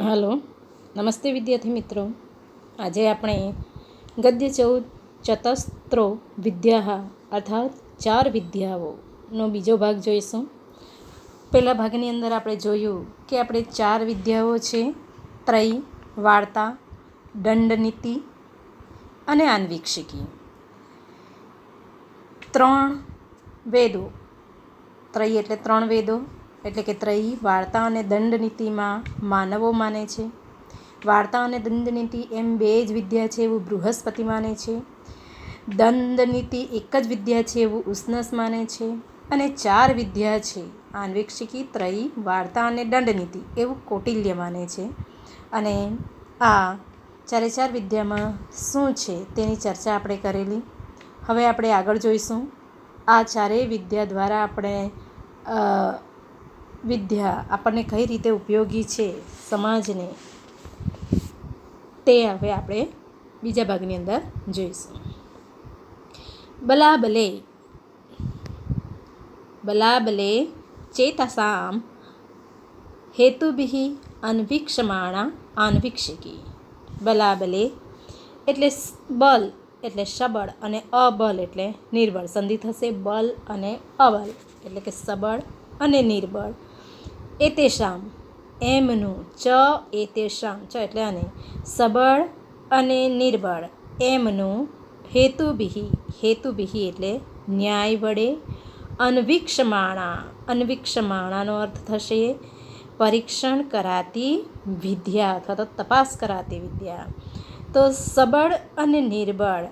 હાલો, નમસ્તે વિદ્યાર્થી મિત્રો. આજે આપણે ગદ્ય 14 ચતસ્ત્રો વિદ્યા અર્થાત 4 વિદ્યાઓનો બીજો ભાગ જોઈશું. પહેલા ભાગની અંદર આપણે જોયું કે આપણે 4 વિદ્યાઓ છે: ત્રયી, વાર્તા, દંડનીતિ અને આન્વીક્ષિકી. 3 વેદો, ત્રયી એટલે 3 વેદો એટલે કે ત્રયી, વાર્તા અને દંડનીતિમાં માનવો માને છે. વાર્તા અને દંડનીતિ એમ 2 જ વિદ્યા છે એવું બૃહસ્પતિ માને છે. દંડનીતિ એક જ વિદ્યા છે એવું ઉષ્ણસ માને છે. અને 4 વિદ્યા છે આન્વીક્ષિકી, ત્રયી, વાર્તા અને દંડનીતિ એવું કૌટિલ્ય માને છે. અને આ 4 વિદ્યામાં શું છે તેની ચર્ચા આપણે કરેલી. હવે આપણે આગળ જોઈશું. આ 4 વિદ્યા દ્વારા આપણે વિદ્યા આપણને કઈ રીતે ઉપયોગી છે સમાજને, તે હવે આપણે બીજા ભાગની અંદર જોઈશું. બલાબલે બલાબલે ચેતસામ હેતુભિઃ અન્વીક્ષમાણા આન્વીક્ષિકી. બલાબલે એટલે બલ એટલે સબળ અને અબલ એટલે નિર્બળ. સંધિ થશે બલ અને અબલ એટલે કે સબળ અને નિર્બળ. એતેષામ એમનું, ચ એતેષામ, ચ એટલે અને, સબળ અને નિર્બળ એમનું, હેતુભિઃ, હેતુભિઃ એટલે ન્યાય વડે, અન્વીક્ષમાણા, અન્વીક્ષમાણાનો અર્થ થશે પરીક્ષણ કરાતી વિદ્યા અથવા તો તપાસ કરાતી વિદ્યા. તો સબળ અને નિર્બળ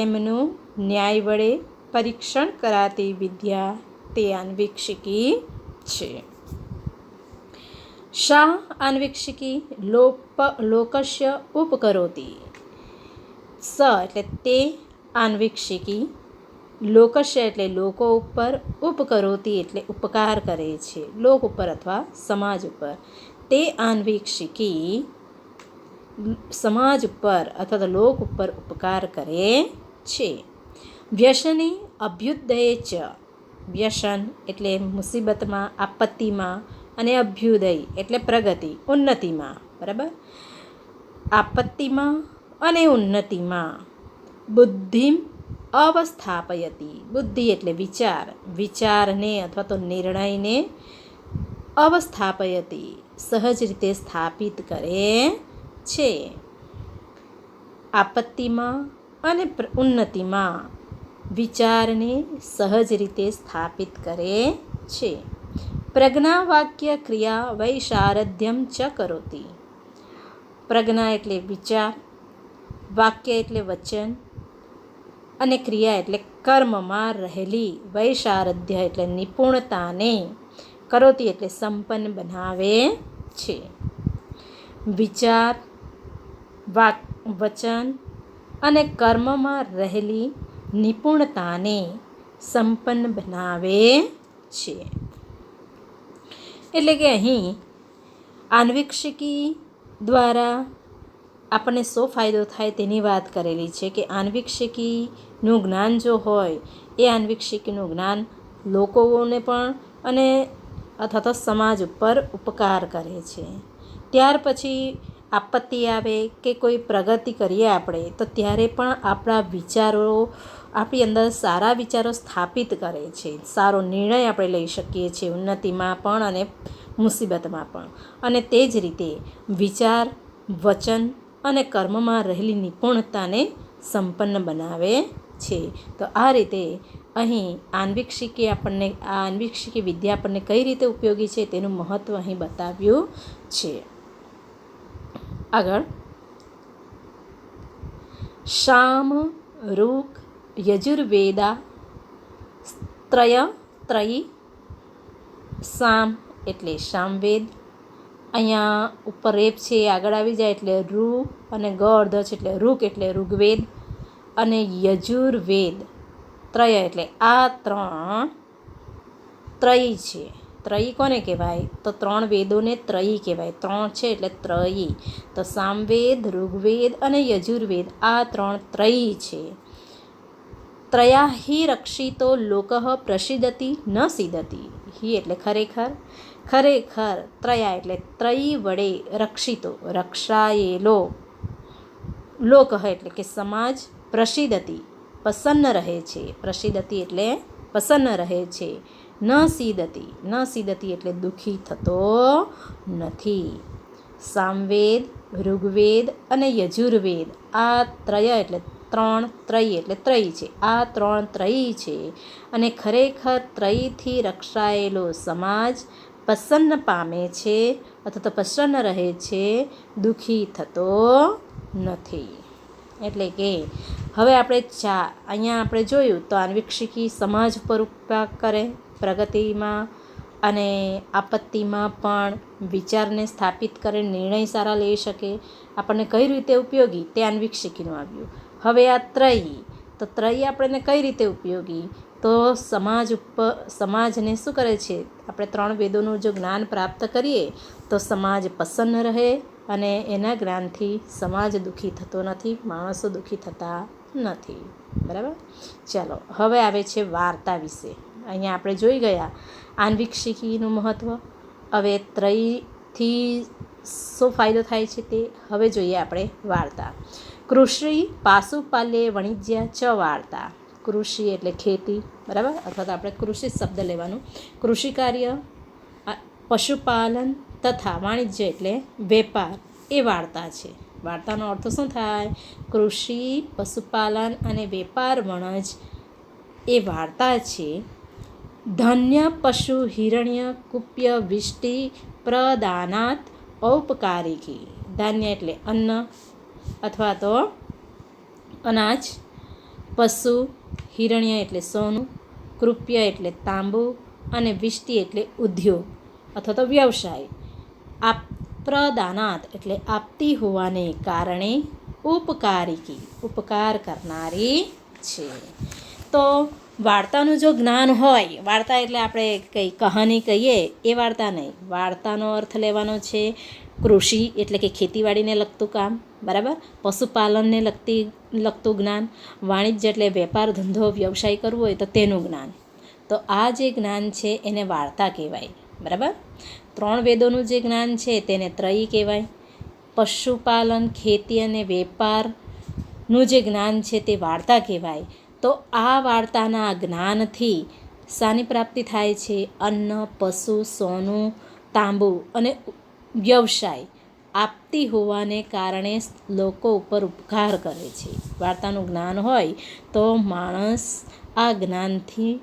એમનું ન્યાય વડે પરીક્ષણ કરાતી વિદ્યા તે આન્વીક્ષિકી છે. શા આન્વીક્ષિકી લોકસ્ય ઉપકરોતિ. સ એટલે તે આન્વીક્ષિકી, લોકસ્ય એટલે લોકો ઉપર, ઉપકરોતિ એટલે ઉપકાર કરે છે, લોક ઉપર અથવા સમાજ ઉપર. તે આન્વીક્ષિકી સમાજ ઉપર અથવા તો લોક ઉપર ઉપકાર કરે છે. વ્યસની અભ્યુદયે ચ, વ્યસન એટલે મુસીબતમાં, આપત્તિમાં, અને અભ્યુદય એટલે પ્રગતિ, ઉન્નતિમાં. બરાબર, આપત્તિમાં અને ઉન્નતિમાં. બુદ્ધિમ અવસ્થાપયતિ, બુદ્ધિ એટલે વિચાર, વિચારને અથવા તો નિર્ણયને, અવસ્થાપયતિ સહજ રીતે સ્થાપિત કરે છે. આપત્તિમાં અને ઉન્નતિમાં વિચારને સહજ રીતે સ્થાપિત કરે છે. પ્રજ્ઞાવાક્ય ક્રિયા વૈશારદ્યમ ચ કરોતિ. પ્રજ્ઞા એટલે વિચાર, વાક્ય એટલે વચન, અને ક્રિયા એટલે કર્મમાં રહેલી વૈશારદ્ય એટલે નિપુણતાને, કરોતિ એટલે સંપન્ન બનાવે છે. વિચાર, વચન અને કર્મમાં રહેલી નિપુણતાને સંપન્ન બનાવે છે. એટલે કે અહીં આન્વીક્ષિકી દ્વારા આપણને શો ફાયદો થાય તેની વાત કરેલી છે કે આન્વીક્ષિકીનું જ્ઞાન જો હોય, એ આન્વીક્ષિકીનું જ્ઞાન લોકોને પણ અને અથવા તો સમાજ ઉપર ઉપકાર કરે છે. ત્યાર પછી આપત્તિ આવે કે કોઈ પ્રગતિ કરીએ આપણે, તો ત્યારે પણ આપણા વિચારો, આપણી અંદર સારા વિચારો સ્થાપિત કરે છે. સારો નિર્ણય આપણે લઈ શકીએ છીએ ઉન્નતિમાં પણ અને મુસીબતમાં પણ. અને તે જ રીતે વિચાર, વચન અને કર્મમાં રહેલી નિપુણતાને સંપન્ન બનાવે છે. તો આ રીતે અહીં આન્વીક્ષિકી આપણને, આ આન્વીક્ષિકી વિદ્યા આપણને કઈ રીતે ઉપયોગી છે તેનું મહત્ત્વ અહીં બતાવ્યું છે. આગળ શામ ઋક યજુર્વેદા ત્રયી. સામ એટલે સામવેદ, અહીંયા ઉપર રેપ છે એ આગળ આવી જાય એટલે રૂ, અને ગ અર્ધ છે એટલે ઋક એટલે ઋગ્વેદ, અને યજુર્વેદ ત્રય એટલે આ 3 ત્રયી છે. ત્રયી કોને કહેવાય? તો 3 વેદોને ત્રયી કહેવાય. 3 છે એટલે ત્રયી. તો સામવેદ, ઋગ્વેદ અને યજુર્વેદ આ 3 ત્રયી છે. ત્રયા હિ રક્ષિતો લોક પ્રસિદ્ધતિ ન સિદ્ધતિ. હિ એટલે ખરેખર, ખરેખર ત્રયા એટલે ત્રયી વડે રક્ષિતો રક્ષાયેલો લોક એટલે કે સમાજ પ્રસિદ્ધતી પ્રસન્ન રહે છે. પ્રસિદ્ધતી એટલે પ્રસન્ન રહે છે. ન સીદતી એટલે દુઃખી થતો નથી. સામવેદ, ઋગ્વેદ અને યજુર્વેદ આ ત્રય એટલે ત્રણ, ત્રયી એટલે ત્રયી છે. આ ત્રણ ત્રયી છે અને ખરેખર ત્રયીથી રક્ષાયેલો સમાજ પ્રસન્ન પામે છે અથવા તો પ્રસન્ન રહે છે, દુઃખી થતો નથી. એટલે કે હવે આપણે અહીંયા આપણે જોયું તો આન્વીક્ષિકી સમાજ પર ઉપકાર કરે, પ્રગતિમાં અને આપત્તિમાં પણ વિચારને સ્થાપિત કરે, નિર્ણય સારા લઈ શકે. આપણને કઈ રીતે ઉપયોગી તે આન્વીક્ષિકીનું આવ્યું. હવે આ ત્રયી, તો ત્રયી આપણને કઈ રીતે ઉપયોગી, તો સમાજને શું કરે છે, આપણે ત્રણ વેદોનું જો જ્ઞાન પ્રાપ્ત કરીએ તો સમાજ પ્રસન્ન રહે અને એના જ્ઞાનથી સમાજ દુઃખી થતો નથી, માણસો દુઃખી થતા નથી. બરાબર. ચાલો હવે આવે છે વાર્તા વિશે. અહીંયા આપણે જોઈ ગયા આન્વીક્ષિકીનું મહત્ત્વ. હવે ત્રયીથી શું ફાયદો થાય છે તે હવે જોઈએ આપણે વાર્તા. કૃષિ પાશુપાલ્ય વાણિજ્ય ચ વાર્તા. કૃષિ એટલે ખેતી, બરાબર, અથવા તો આપણે કૃષિ શબ્દ લેવાનું. કૃષિ કાર્ય, પશુપાલન તથા વાણિજ્ય એટલે વેપાર એ વાર્તા છે. વાર્તાનો અર્થ શું થાય? કૃષિ, પશુપાલન અને વેપાર વણજ એ વાર્તા છે. ધન્ય પશુ હિરણ્ય કુપ્ય વિષ્ટિ પ્રદાનાત ઔપકારિકી. ધાન્ય એટલે અન્ન અથવા તો અનાજ, પશુ, હિરણ્ય એટલે સોનું, કૃપ્ય એટલે તાંબુ અને વિષ્ટિ એટલે ઉદ્યોગ અથવા તો વ્યવસાય. પ્રદાનાત એટલે આપતી હોવાને કારણે ઉપકારિકી ઉપકાર કરનારી છે. તો વાર્તાનું જો જ્ઞાન હોય, વાર્તા એટલે આપણે કંઈ કહાની કહીએ એ વાર્તા નહીં. વાર્તાનો અર્થ લેવાનો છે કૃષિ એટલે કે ખેતીવાડીને લગતું કામ, બરાબર, પશુપાલનને લગતું જ્ઞાન, વાણિજ્ય એટલે વેપાર ધંધો વ્યવસાય કરવો હોય તો તેનું જ્ઞાન. તો આ જે જ્ઞાન છે એને વાર્તા કહેવાય. બરાબર. ત્રણ વેદોનું જે જ્ઞાન છે તેને ત્રયી કહેવાય. પશુપાલન, ખેતી અને વેપારનું જે જ્ઞાન છે તે વાર્તા કહેવાય. તો આ વાર્તાના જ્ઞાનથી શાની પ્રાપ્તિ થાય છે? અન્ન, પશુ, સોનું, તાંબુ અને વ્યવસાય આપતી હોવાને કારણે લોકો ઉપર ઉપકાર કરે છે. વાર્તાનું જ્ઞાન હોય તો માણસ આ જ્ઞાનથી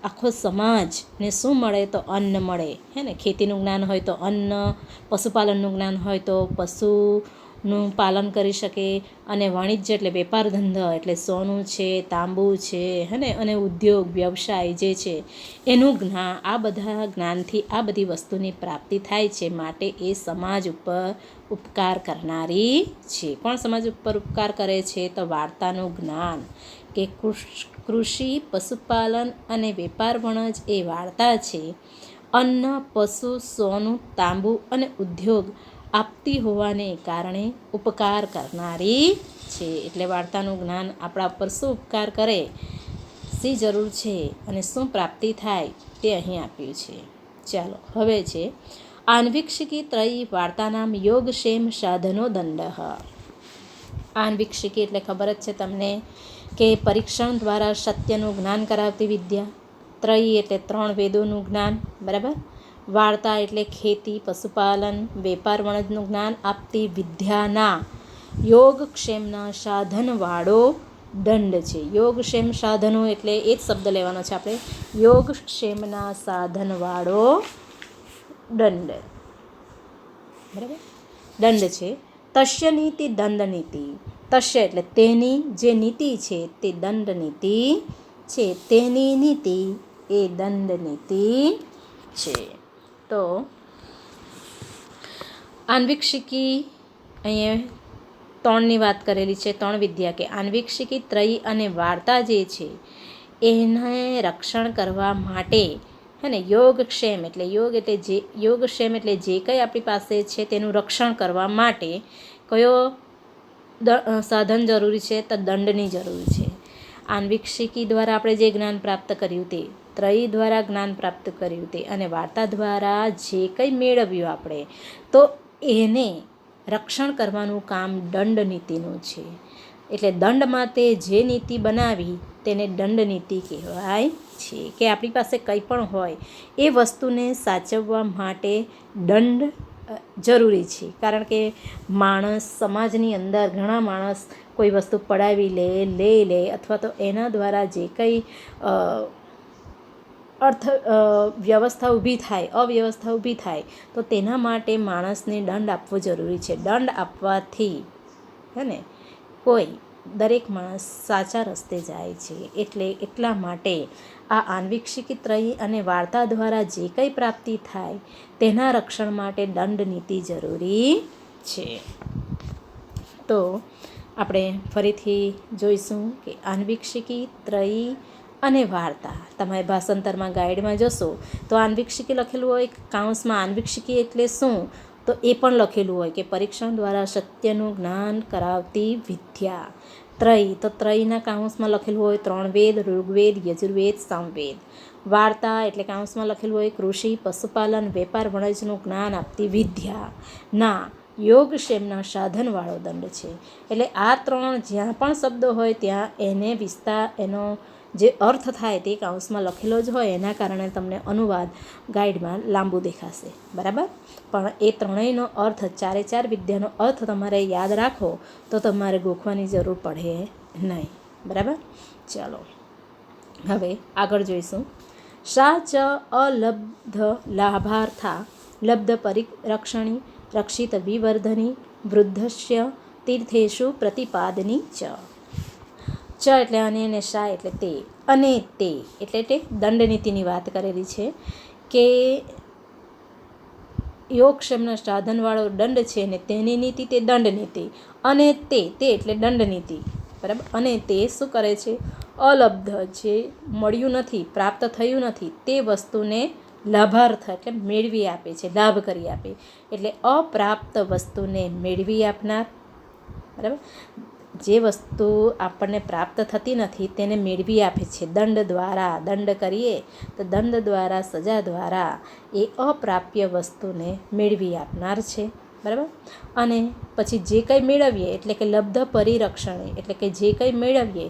આખો સમાજને શું મળે? તો અન્ન મળે. હે ને? ખેતીનું જ્ઞાન હોય તો અન્ન, પશુપાલનનું જ્ઞાન હોય તો પશુનું પાલન કરી શકે, અને વાણિજ્ય એટલે વેપાર ધંધો એટલે સોનું છે, તાંબુ છે, હે ને, અને ઉદ્યોગ વ્યવસાય જે છે એનું જ્ઞાન. આ બધા જ્ઞાનથી આ બધી વસ્તુની પ્રાપ્તિ થાય છે, માટે એ સમાજ ઉપર ઉપકાર કરનારી છે. કોણ સમાજ ઉપર ઉપકાર કરે છે? તો વાર્તાનું જ્ઞાન કે કૃષિ, પશુપાલન અને વેપાર વણજ એ વાર્તા છે. અન્ન, પશુ, સોનું, તાંબુ અને ઉદ્યોગ આપતી હોવાને કારણે ઉપકાર કરનારી છે. એટલે વાર્તાનું જ્ઞાન આપણા ઉપર શું ઉપકાર કરે, શી જરૂર છે અને શું પ્રાપ્તિ થાય તે અહીં આપ્યું છે. ચાલો હવે છે આન્વીક્ષિકી ત્રયી વાર્તાનામ યોગક્ષેમ સાધનો દંડ. આન્વીક્ષિકી એટલે ખબર જ છે તમને કે પરીક્ષણ દ્વારા સત્યનું જ્ઞાન કરાવતી વિદ્યા. ત્રયી એટલે ત્રણ વેદોનું જ્ઞાન, બરાબર. વાર્તા એટલે ખેતી, પશુપાલન, વેપાર વણજનું જ્ઞાન આપતી વિદ્યાના યોગક્ષેમના સાધનવાળો દંડ છે. યોગક્ષેમ સાધનો એટલે એ જ શબ્દ લેવાનો છે આપણે, યોગક્ષેમના સાધનવાળો દંડ, બરાબર, દંડ છે. તસ્ય નીતિ દંડ નીતિ. તસ્ય એટલે તેની જે નીતિ છે તે દંડ નીતિ છે. તેની નીતિ એ દંડ નીતિ છે. તો આન્વીક્ષિકી અહીંયા ત્રણની વાત કરેલી છે, ત્રણ વિદ્યા કે આન્વીક્ષિકી, ત્રયી અને વાર્તા જે છે એને રક્ષણ કરવા માટે, હે ને, યોગક્ષેમ એટલે યોગક્ષેમ એટલે જે કંઈ આપણી પાસે છે તેનું રક્ષણ કરવા માટે કયો સાધન જરૂરી છે? તો દંડની જરૂર છે. આન્વીક્ષિકી દ્વારા આપણે જે જ્ઞાન પ્રાપ્ત કર્યું તે ત્રયી દ્વારા જ્ઞાન પ્રાપ્ત કર્યું તે અને વાર્તા દ્વારા જે કંઈ મેળવ્યું આપણે તો એને રક્ષણ કરવાનું કામ દંડ નીતિનું છે. એટલે દંડ માટે જે નીતિ બનાવી તેને દંડ નીતિ કહેવાય છે. કે આપણી પાસે કંઈ પણ હોય એ વસ્તુને સાચવવા માટે દંડ જરૂરી છે. કારણ કે માણસ સમાજની અંદર ઘણા માણસ કોઈ વસ્તુ પડાવી લે અથવા તો એના દ્વારા જે કંઈ વ્યવસ્થા ઊભી થાય, અવ્યવસ્થા ઊભી થાય તો તેના માટે માણસને દંડ આપવો જરૂરી છે. દંડ આપવાથી હે ને દરેક માણસ સાચા રસ્તે જાય છે. એટલા માટે આ આન્વીક્ષિકી ત્રયી અને વાર્તા દ્વારા જે કંઈ પ્રાપ્તિ થાય તેના રક્ષણ માટે દંડ નીતિ જરૂરી છે. તો આપણે ફરીથી જોઈશું કે આન્વીક્ષિકી ત્રયી અને વાર્તા. તમે ભાષાંતરમાં ગાઈડમાં જશો તો આન્વીક્ષિકી લખેલું હોય, કાઉન્સમાં આન્વીક્ષિકી એટલે શું તો એ પણ લખેલું હોય કે પરીક્ષણ દ્વારા સત્યનું જ્ઞાન કરાવતી વિદ્યા. ત્રયી તો ત્રયીના કાઉન્સમાં લખેલું હોય 3 વેદ, ઋગ્વેદ, યજુર્વેદ, સામવેદ. વાર્તા એટલે કાઉન્સમાં લખેલું હોય કૃષિ, પશુપાલન, વેપાર વણજનું જ્ઞાન આપતી વિદ્યા ના યોગક્ષેમના સાધનવાળો દંડ છે. એટલે આ 3 જ્યાં પણ શબ્દો હોય ત્યાં એનો જે અર્થ થાય તે કાઉન્સમાં લખેલો જ હોય. એના કારણે તમને અનુવાદ ગાઈડમાં લાંબુ દેખાશે, બરાબર. પણ એ ત્રણેયનો અર્થ, 4 વિદ્યાનો અર્થ તમારે યાદ રાખો તો તમારે ગોખવાની જરૂર પડે નહીં, બરાબર. ચાલો હવે આગળ જોઈશું. સા ચ અલબ્ધ લાભાર્થા લબ્ધ પરિરક્ષણી રક્ષિત વિવર્ધની વૃદ્ધસ્ય તીર્થેષુ પ્રતિપાદની ચ એટલે અને શા એટલે તે અને તે એટલે તે દંડનીતિની વાત કરેલી છે કે યોગક્ષેમના સાધનવાળો દંડ છે ને તેની નીતિ તે દંડ નીતિ અને તે એટલે દંડ નીતિ, બરાબર. અને તે શું કરે છે? અલબ્ધ, જે મળ્યું નથી, પ્રાપ્ત થયું નથી તે વસ્તુને લાભાર્થ એટલે મેળવી આપે છે, લાભ કરી આપે. એટલે અપ્રાપ્ત વસ્તુને મેળવી આપનાર, બરાબર. જે વસ્તુ આપણને પ્રાપ્ત થતી નથી તેને મેળવી આપે છે દંડ દ્વારા. દંડ કરીએ તો દંડ દ્વારા, સજા દ્વારા એ અપ્રાપ્ય વસ્તુને મેળવી આપનાર છે, બરાબર. અને પછી જે કંઈ મેળવીએ એટલે કે લબ્ધ પરિરક્ષણે એટલે કે જે કંઈ મેળવીએ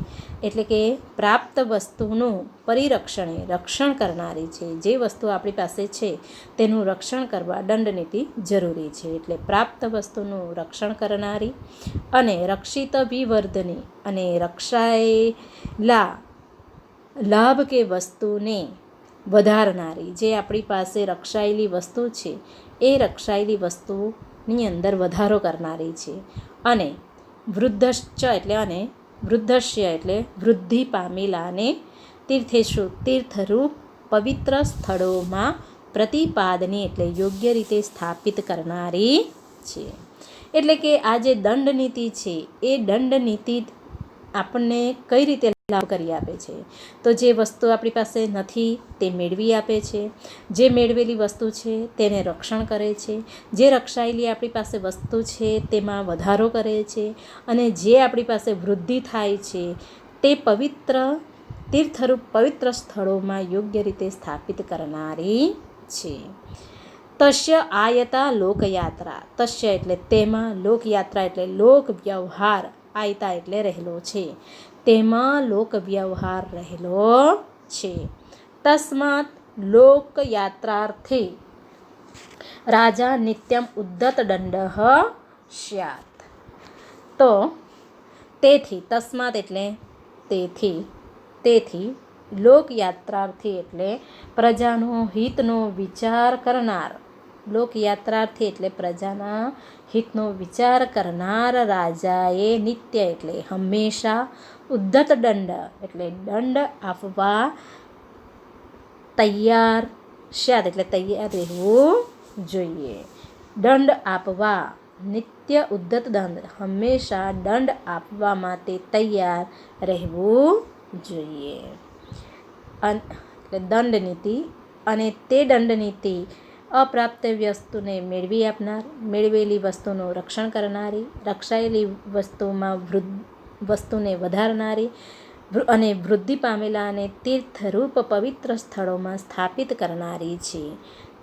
એટલે કે પ્રાપ્ત વસ્તુનું પરિરક્ષણે રક્ષણ કરનારી છે. જે વસ્તુ આપણી પાસે છે તેનું રક્ષણ કરવા દંડનીતિ જરૂરી છે. એટલે પ્રાપ્ત વસ્તુનું રક્ષણ કરનારી અને રક્ષિત વિવર્ધની અને રક્ષાયેલા લાભ કે વસ્તુને વધારનારી. જે આપણી પાસે રક્ષાયેલી વસ્તુ છે એ રક્ષાયેલી વસ્તુની અંદર વધારો કરનારી છે. અને વૃદ્ધસ્ય એટલે વૃદ્ધિ પામેલાને તીર્થેષુ તીર્થરૂપ પવિત્ર સ્થળોમાં પ્રતિપાદની એટલે યોગ્ય રીતે સ્થાપિત કરનારી છે. એટલે કે આ જે દંડનીતિ છે એ દંડનીતિ આપણને કઈ રીતે લાભ કરી આપે છે? તો જે વસ્તુ આપણી પાસે નથી તે મેળવી આપે છે. જે મેળવેલી વસ્તુ છે તેને રક્ષણ કરે છે. જે રક્ષાયેલી આપણી પાસે વસ્તુ છે તેમાં વધારો કરે છે. અને જે આપણી પાસે વૃદ્ધિ થાય છે તે પવિત્ર તીર્થરૂપ પવિત્ર સ્થળોમાં યોગ્ય રીતે સ્થાપિત કરનારી છે. તસ્ય આયતા લોકયાત્રા. તસ્ય એટલે તેમાં, લોકયાત્રા એટલે લોક વ્યવહાર, આયતા એટલે રહેલો છે, તેમાં લોક વ્યવહાર રહેલો છે. તસ્માત લોકયાત્રાર્થે રાજા નિત્યમ ઉદ્ધત દંડ સ્યાત. તો તેથી, તસ્માત એટલે તેથી લોકયાત્રાર્થી એટલે પ્રજાનો હિતનો વિચાર કરનાર. લોકયાત્રાર્થી એટલે પ્રજાના હિતનો વિચાર કરનાર રાજાએ નિત્ય એટલે હંમેશા, ઉદ્ધત દંડ એટલે દંડ આપવા તૈયાર, સ્યાત એટલે તૈયાર રહેવું જોઈએ. દંડ આપવા નિત્ય ઉદ્ધત દંડ હંમેશા દંડ આપવા માટે તૈયાર રહેવું જોઈએ. એટલે દંડનીતિ અને તે દંડનીતિ અપ્રાપ્ત વસ્તુને મેળવી આપનાર, મેળવેલી વસ્તુનું રક્ષણ કરનારી, રક્ષાયેલી વસ્તુને વધારનારી, અને વૃદ્ધિ પામેલા અને તીર્થરૂપ પવિત્ર સ્થળોમાં સ્થાપિત કરનારી છે.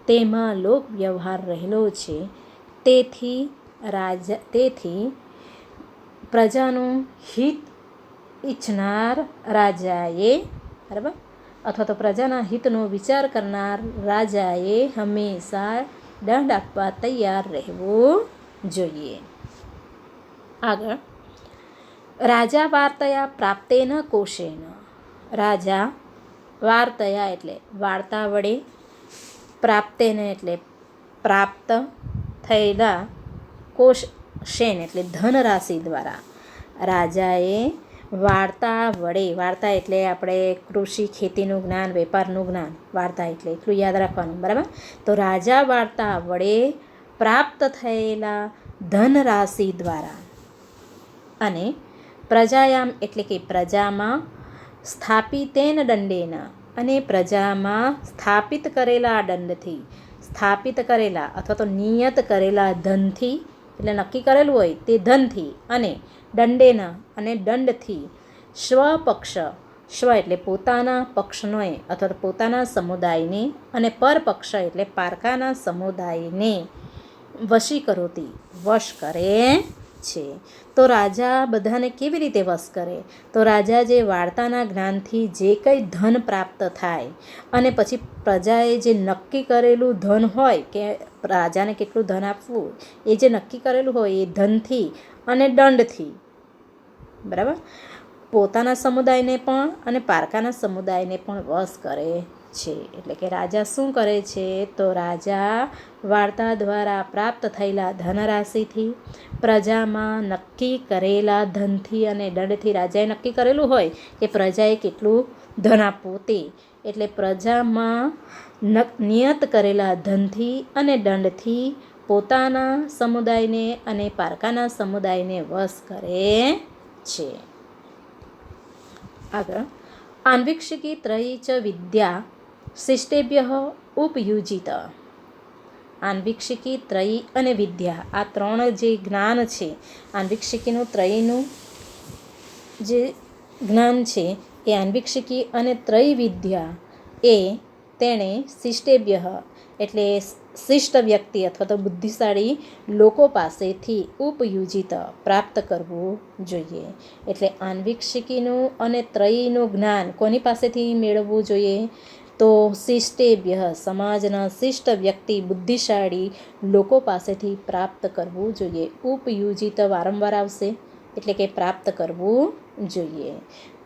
તેમાં લોક વ્યવહાર રહેલો છે. તેથી પ્રજાનું હિત ઈચ્છનાર રાજાએ, બરાબર, અથવા તો પ્રજાના હિતનો વિચાર કરનાર રાજાએ હંમેશા દંડ આપવા તૈયાર રહેવું જોઈએ. આગળ, રાજા વાર્તયા પ્રાપ્તેન કોશેન. રાજા વાર્તયા એટલે વાર્તા વડે, પ્રાપ્તેન એટલે પ્રાપ્ત થયેલા, કોશેન એટલે ધનરાશિ દ્વારા. રાજાએ વાર્તા વડે, વાર્તા એટલે આપણે કૃષિ ખેતીનું જ્ઞાન, વેપારનું જ્ઞાન, વાર્તા એટલે એટલું યાદ રાખવાનું, બરાબર. તો રાજા વાર્તા વડે પ્રાપ્ત થયેલા ધનરાશિ દ્વારા અને પ્રજાયામ એટલે કે પ્રજામાં, સ્થાપિતેન દંડેન અને પ્રજામાં સ્થાપિત કરેલા દંડથી, સ્થાપિત કરેલા અથવા તો નિયત કરેલા ધનથી, એટલે નક્કી કરેલું હોય તે ધનથી, અને દંડેન અને દંડથી, સ્વપક્ષ, સ્વ એટલે પોતાના પક્ષનો અથવા પોતાના સમુદાયને, અને પરપક્ષ એટલે પારકાના સમુદાયને વશી કરોતી, વશ કરે છે. તો રાજા બધાને કેવી રીતે વશ કરે? તો રાજા જે વાર્તાના જ્ઞાનથી જે કંઈ ધન પ્રાપ્ત થાય, અને પછી પ્રજાએ જે નક્કી કરેલું ધન હોય કે રાજાને કેટલું ધન આપવું, એ જે નક્કી કરેલું હોય એ ધનથી અને દંડથી, બરાબર, પોતાના સમુદાયને પણ અને પારકાના સમુદાયને પણ વશ કરે છે. એટલે કે રાજા શું કરે છે? તો રાજા વાર્તા દ્વારા પ્રાપ્ત થયેલા ધનરાશિથી, પ્રજામાં નક્કી કરેલા ધનથી અને દંડથી, રાજાએ નક્કી કરેલું હોય કે પ્રજાએ કેટલું ધન આપવું તે, એટલે પ્રજામાં નિયત કરેલા ધનથી અને દંડથી પોતાના સમુદાયને અને પારકાના સમુદાયને વશ કરે છે. આગળ, આન્વીક્ષિકી ત્રયી ચ વિદ્યા શિષ્ટેભ્ય ઉપયુજિત. આન્વીક્ષિકી, ત્રયી અને વિદ્યા, આ ત્રણ જે જ્ઞાન છે, આન્વીક્ષિકીનું ત્રયીનું જે જ્ઞાન છે એ આન્વીક્ષિકી અને ત્રયી વિદ્યા એ તેણે શિષ્ટેભ્ય એટલે શિષ્ટ વ્યક્તિ અથવા તો બુદ્ધિશાળી લોકો પાસેથી ઉપયુજિત પ્રાપ્ત કરવું જોઈએ. એટલે આન્વીક્ષિકીનું અને ત્રયીનું જ્ઞાન કોની પાસેથી મેળવવું જોઈએ? તો શિષ્ટેભ્ય, સમાજના શિષ્ટ વ્યક્તિ, બુદ્ધિશાળી લોકો પાસેથી પ્રાપ્ત કરવું જોઈએ. ઉપયુજિત વારંવાર આવશે, એટલે કે પ્રાપ્ત કરવું જોઈએ.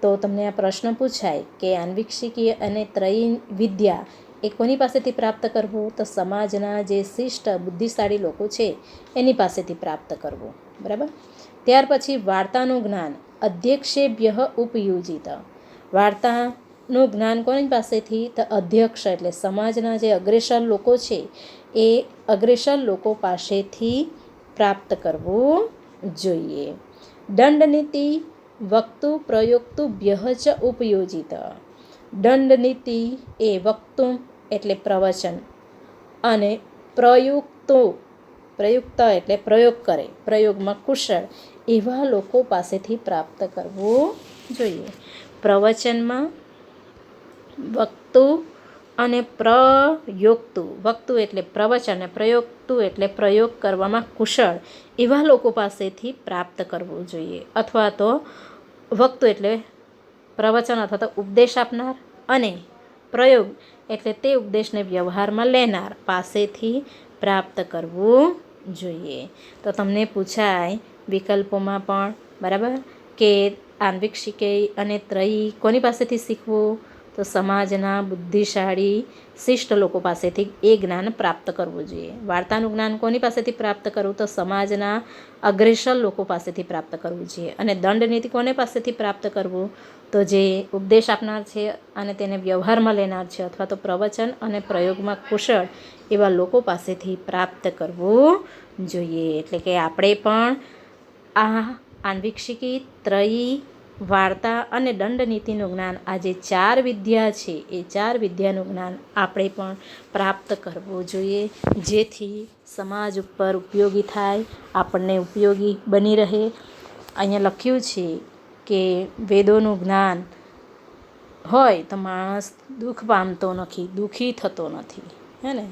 તો તમને આ પ્રશ્ન પૂછાય કે આન્વીક્ષિકી અને ત્રયી વિદ્યા એ કોની પાસેથી પ્રાપ્ત કરવું? તો સમાજના જે શિષ્ટ બુદ્ધિશાળી લોકો છે એની પાસેથી પ્રાપ્ત કરવું, બરાબર. ત્યાર પછી વાર્તાનું જ્ઞાન અધ્યક્ષેભ્ય ઉપયુજિત. વાર્તાનું જ્ઞાન કોની પાસેથી? તો અધ્યક્ષ એટલે સમાજના જે અગ્રેસર લોકો છે એ અગ્રેસર લોકો પાસેથી પ્રાપ્ત કરવું જોઈએ. દંડનીતિ વક્તુ પ્રયોક્તુભ્ય ચ ઉપયોજિત. દંડનીતિ એ વક્તુ એટલે પ્રવચન, અને પ્રયુક્ત એટલે પ્રયોગ કરે, પ્રયોગમાં કુશળ એવા લોકો પાસેથી પ્રાપ્ત કરવું જોઈએ. પ્રવચનમાં વક્તુ અને પ્રયોક્તુ, વક્તુ એટલે પ્રવચન અને પ્રયોક્તુ એટલે પ્રયોગ કરવામાં કુશળ એવા લોકો પાસેથી પ્રાપ્ત કરવું જોઈએ. અથવા તો વક્તુ એટલે પ્રવચન અથવા તો ઉપદેશ આપનાર, અને પ્રયોગ એટલે તે ઉપદેશને વ્યવહારમાં લેનાર પાસેથી પ્રાપ્ત કરવું જોઈએ. તો તમને પૂછાય વિકલ્પોમાં પણ, બરાબર, કે આન્વીક્ષિકી અને ત્રયી કોની પાસેથી શીખવું? તો સમાજના બુદ્ધિશાળી શિષ્ટ લોકો પાસેથી એ જ્ઞાન પ્રાપ્ત કરવું જોઈએ. વાર્તાનું જ્ઞાન કોની પાસેથી પ્રાપ્ત કરવું? તો સમાજના અગ્રેસર લોકો પાસેથી પ્રાપ્ત કરવું જોઈએ. અને દંડનીતિ કોને પાસેથી પ્રાપ્ત કરવું? તો જે ઉપદેશ આપનાર છે અને તેને વ્યવહારમાં લેનાર છે, અથવા તો પ્રવચન અને પ્રયોગમાં કુશળ એવા લોકો પાસેથી પ્રાપ્ત કરવું જોઈએ. એટલે કે આપણે પણ આ આન્વીક્ષિકી, ત્રયી, વાર્તા અને દંડનીતિનું જ્ઞાન, આ જે 4 વિદ્યા છે એ 4 વિદ્યાનું જ્ઞાન આપણે પણ પ્રાપ્ત કરવું જોઈએ, જેથી સમાજ ઉપર ઉપયોગી થાય, આપણને ઉપયોગી બની રહે. અહીંયા લખ્યું છે કે વેદોનું જ્ઞાન હોય તો માણસ દુઃખ પામતો નથી, દુઃખી થતો નથી, હે ને.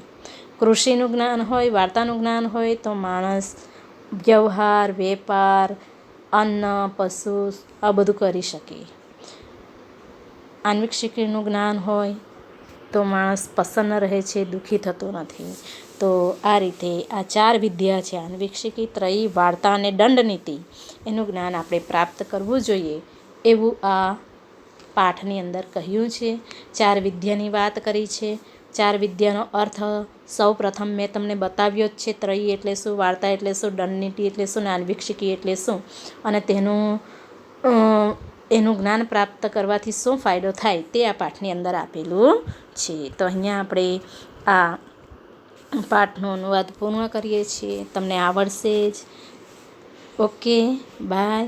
કૃષિનું જ્ઞાન હોય, વાર્તાનું જ્ઞાન હોય તો માણસ વ્યવહાર, વેપાર, અન્ન, પશુ આ બધું કરી શકે. આન્વિક શિક્ષણનું જ્ઞાન હોય તો માણસ પ્રસન્ન રહે છે, દુઃખી થતો નથી. તો આ રીતે આ 4 વિદ્યા છે, આન્વિક શિકી, ત્રયી, વાર્તા અને દંડનીતિ, એનું જ્ઞાન આપણે પ્રાપ્ત કરવું જોઈએ એવું આ પાઠની અંદર કહ્યું છે. 4 વિદ્યાની વાત કરી છે. 4 વિદ્યાનો અર્થ સૌ પ્રથમ મેં તમને બતાવ્યો જ છે. ત્રયી એટલે શું, વાર્તા એટલે શું, દંડનીતિ એટલે શું, આન્વિક શિકી એટલે શું, અને એનું જ્ઞાન પ્રાપ્ત કરવાથી શું ફાયદો થાય તે આ પાઠની અંદર આપેલું છે. તો અહીંયા આપણે આ પાઠનો અનુવાદ પૂર્ણ કરીએ છીએ. તમને આવડશે જ. Okay, by.